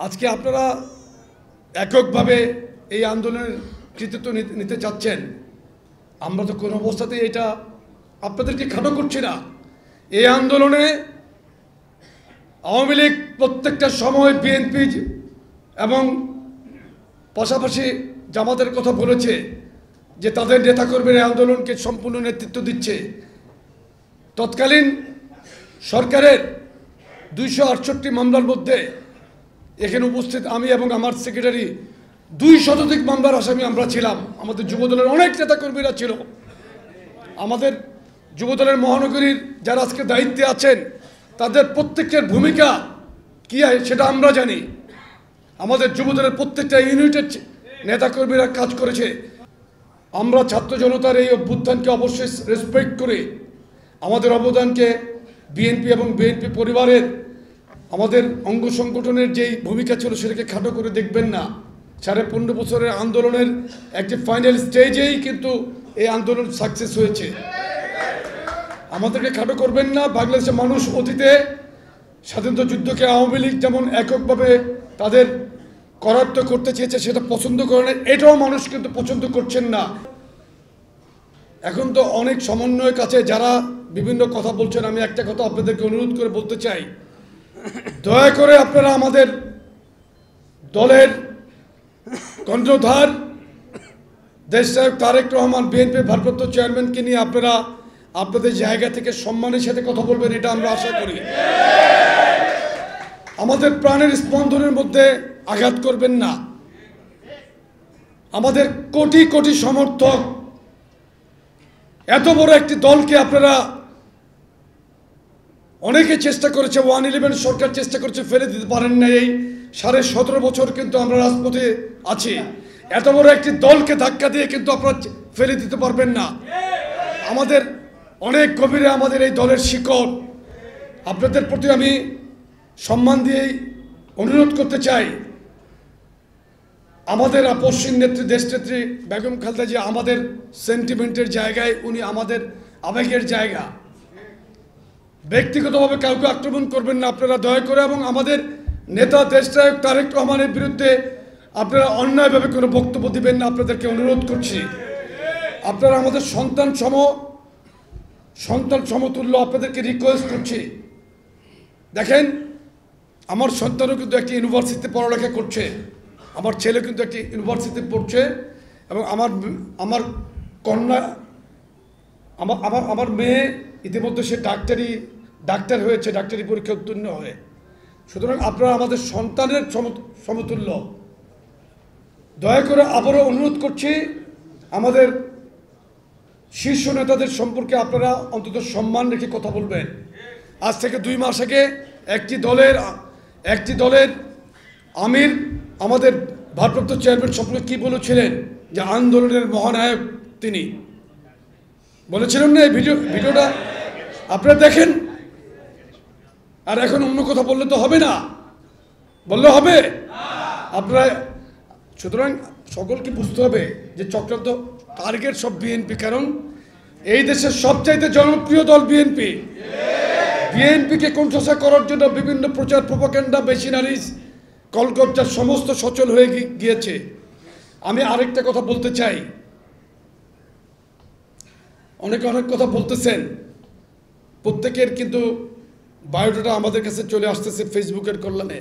আজকে আপনারা এককভাবে এই আন্দোলনের কৃতিত্ব নিতে চাচ্ছেন। আমরা তো কোনো অবস্থাতেই এটা আপনাদেরকে খাটো করছি না। এই আন্দোলনে আওয়ামী লীগ প্রত্যেকটা সময় বিএনপি এবং পাশাপাশি জামাতের কথা বলেছে যে তাদের নেতাকর্মীরা এই আন্দোলনকে সম্পূর্ণ নেতৃত্ব দিচ্ছে। তৎকালীন সরকারের 268 মামলার মধ্যে এখানে উপস্থিত আমি এবং আমার সেক্রেটারি 2 শতাধিক মামলার আসামি আমরা ছিলাম। আমাদের যুবদলের অনেক নেতাকর্মীরা ছিল। আমাদের যুবদলের মহানগরীর যারা আজকে দায়িত্বে আছেন তাদের প্রত্যেকের ভূমিকা কী সেটা আমরা জানি। আমাদের যুবদলের প্রত্যেকটা ইউনিটের নেতাকর্মীরা কাজ করেছে। আমরা ছাত্র জনতার এই অভ্যুত্থানকে অবশ্যই রেসপেক্ট করে আমাদের অবদানকে বিএনপি এবং বিএনপি পরিবারের আমাদের অঙ্গ সংগঠনের যেই ভূমিকা ছিল সেটাকে খাটো করে দেখবেন না। 15.5 বছরের আন্দোলনের একটি ফাইনাল স্টেজেই কিন্তু এই আন্দোলন সাকসেস হয়েছে। আমাদেরকে খাটো করবেন না। বাংলাদেশের মানুষ অতীতে স্বাধীনতা যুদ্ধকে আওয়ামী লীগ যেমন এককভাবে তাদের করায়ত্ত করতে চেয়েছে সেটা পছন্দ করে না, এটাও মানুষ কিন্তু পছন্দ করছেন না। এখন তো অনেক সমন্বয়ের কাছে যারা বিভিন্ন কথা বলছেন, আমি একটা কথা আপনাদেরকে অনুরোধ করে বলতে চাই, দয়া করে আপনারা আমাদের দলের কণ্ঠধার দেশনায়ক তারেক রহমান বিএনপির ভারপ্রাপ্ত চেয়ারম্যানকে নিয়ে আপনারা আপনাদের জায়গা থেকে সম্মানের সাথে কথা বলবেন, এটা আমরা আশা করি। আমাদের প্রাণের স্পন্দনের মধ্যে আঘাত করবেন না। আমাদের কোটি কোটি সমর্থক, এত বড় একটি দলকে আপনারা অনেকে চেষ্টা করেছে, 111 সরকার চেষ্টা করেছে, ফেলে দিতে পারেন না। এই 17.5 বছর কিন্তু আমরা রাজপথে আছি। এত বড় একটি দলকে ধাক্কা দিয়ে কিন্তু আপনারা ফেলে দিতে পারবেন না। আমাদের অনেক গভীরে আমাদের এই দলের শিকড়। আপনাদের প্রতি আমি সম্মান দিয়েই অনুরোধ করতে চাই, আমাদের আপসহীন নেত্রী দেশনেত্রী বেগম খালেদা জিয়া আমাদের সেন্টিমেন্টের জায়গায়, উনি আমাদের আবেগের জায়গা। ব্যক্তিগতভাবে কাউকে আক্রমণ করবেন না আপনারা দয়া করে, এবং আমাদের নেতা দেশনায়ক তারেক রহমানের বিরুদ্ধে আপনারা অন্যায়ভাবে কোনো বক্তব্য দিবেন না, আপনাদেরকে অনুরোধ করছি। আপনারা আমাদের সন্তান সমতুল্য, আপনাদেরকে রিকোয়েস্ট করছি। দেখেন, আমার সন্তানও কিন্তু একটি ইউনিভার্সিটিতে পড়ালেখা করছে, আমার ছেলে কিন্তু একটি ইউনিভার্সিটিতে পড়ছে, এবং আমার কন্যা আমার মেয়ে ইতিমধ্যে সে ডাক্তার হয়েছে, ডাক্তারি পরীক্ষা উত্তীর্ণ হয়ে। সুতরাং আপনারা আমাদের সন্তানের সমতুল্য। দয়া করে আবারও অনুরোধ করছি, আমাদের শীর্ষ নেতাদের সম্পর্কে আপনারা অন্তত সম্মান রেখে কথা বলবেন। আজ থেকে 2 মাস আগে একটি দলের আমির আমাদের ভারপ্রাপ্ত চেয়ারম্যান সম্পর্কে কী বলেছিলেন, যে আন্দোলনের মহানায়ক তিনি বলেছিলেন না? এই ভিডিওটা আপনারা দেখেন। আর এখন অন্য কথা বললে তো হবে না, বললে হবে আপনারা। সুতরাং সকলকে বুঝতে হবে যে চক্রান্ত টার্গেট সব বিএনপি, কারণ এই দেশের সবচাইতে জনপ্রিয় দল বিএনপি। বিএনপিকে কণ্ঠসা করার জন্য বিভিন্ন প্রচার প্রোপাগান্ডা মেশিনারিজ কলকবজার সমস্ত সচল হয়ে গিয়েছে। আমি আরেকটা কথা বলতে চাই, অনেক কথা বলতেছেন, প্রত্যেকের কিন্তু বায়োডাটা আমাদের কাছে চলে আসতেছে ফেসবুকের কল্যাণে।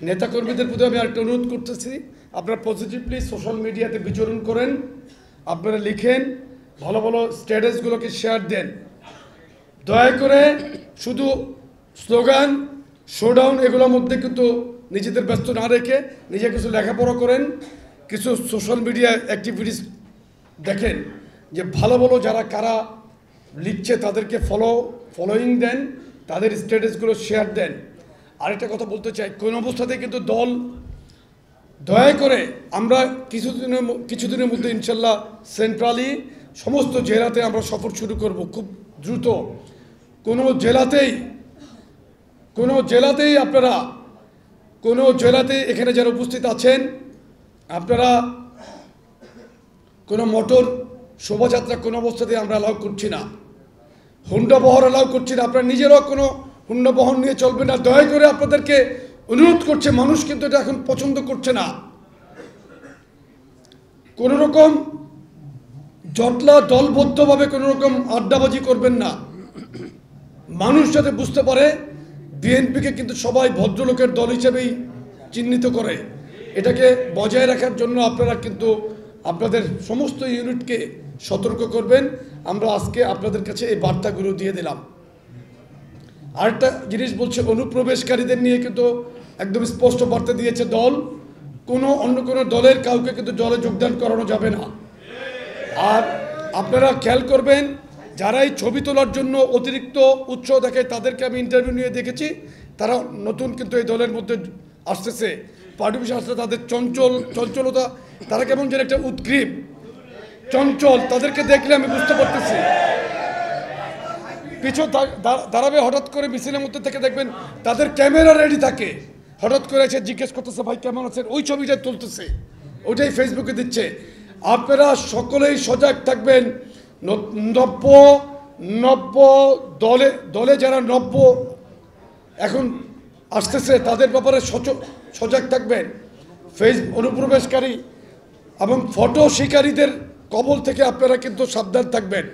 নেতাকর্মীদের প্রতি আমি আরেকটা অনুরোধ করতেছি, আপনারা পজিটিভলি সোশ্যাল মিডিয়াতে বিচরণ করেন, আপনারা লিখেন, ভালো ভালো স্ট্যাটাসগুলোকে শেয়ার দেন। দয়া করে শুধু স্লোগান, শোডাউন এগুলোর মধ্যে কিন্তু নিজেদের ব্যস্ত না রেখে নিজে কিছু লেখাপড়া করেন, কিছু সোশ্যাল মিডিয়া অ্যাক্টিভিটিস দেখেন, যে ভালো ভালো কারা লিখছে তাদেরকে ফলোয়িং দেন, তাদের স্ট্যাটাসগুলো শেয়ার দেন। আরেকটা কথা বলতে চাই, কোন অবস্থাতে কিন্তু দল দয়া করে, আমরা কিছুদিনের মধ্যে ইনশাল্লাহ সেন্ট্রালি সমস্ত জেলাতে আমরা সফর শুরু করব খুব দ্রুত। কোনো জেলাতেই এখানে যারা উপস্থিত আছেন, আপনারা কোনো মোটর শোভাযাত্রা কোনো অবস্থাতেই আমরা অ্যালাউ করছি না, হুন্ডা বহর অ্যালাউ করছি না। আপনারা নিজেরাও কোনো হুন্ডা বহর নিয়ে চলবেন না। দয়া করে আপনাদেরকে অনুরোধ করছে, মানুষ কিন্তু এটা এখন পছন্দ করছে না। কোনো রকম জটলা দলবদ্ধভাবে কোনো রকম আড্ডাবাজি করবেন না। মানুষ যাতে বুঝতে পারে বিএনপিকে কিন্তু সবাই ভদ্রলোকের দল হিসেবেই চিহ্নিত করে। এটাকে বজায় রাখার জন্য আপনারা কিন্তু আপনাদের সমস্ত ইউনিটকে সতর্ক করবেন। আমরা আজকে আপনাদের কাছে এই বার্তাগুলো দিয়ে দিলাম। আরেকটা জিনিস বলছে, অনুপ্রবেশকারীদের নিয়ে কিন্তু একদম স্পষ্ট বার্তা দিয়েছে দল, অন্য কোনো দলের কাউকে কিন্তু দলে যোগদান করানো যাবে না। আর আপনারা খেয়াল করবেন, যারা এই ছবি তোলার জন্য অতিরিক্ত উৎসাহ দেখায় তাদেরকে আমি ইন্টারভিউ নিয়ে দেখেছি, তারা নতুন কিন্তু এই দলের মধ্যে আসতেছে, পার্টি অফিসে আসতে তাদের চঞ্চলতা, তারা কেমন যেন একটা উদ্গ্রীব চঞ্চল, তাদেরকে দেখলে আমি বুঝতে পারতেছি। পিছু দাঁড়াবে, হঠাৎ করে মিছিলের মধ্যে থেকে দেখবেন তাদের ক্যামেরা রেডি থাকে, হঠাৎ করে এসে জিজ্ঞেস করতেছে ভাই কেমন আছেন, ওই ছবিটাই তুলতেছে, ওইটাই ফেসবুকে দিচ্ছে। আপনারা সকলেই সজাগ থাকবেন। নব্য দলে যারা এখন আসতেছে তাদের ব্যাপারে সজাগ থাকবেন। অনুপ্রবেশকারী এবং ফটো শিকারীদের কবল থেকে আপনারা কিন্তু সাবধান থাকবেন।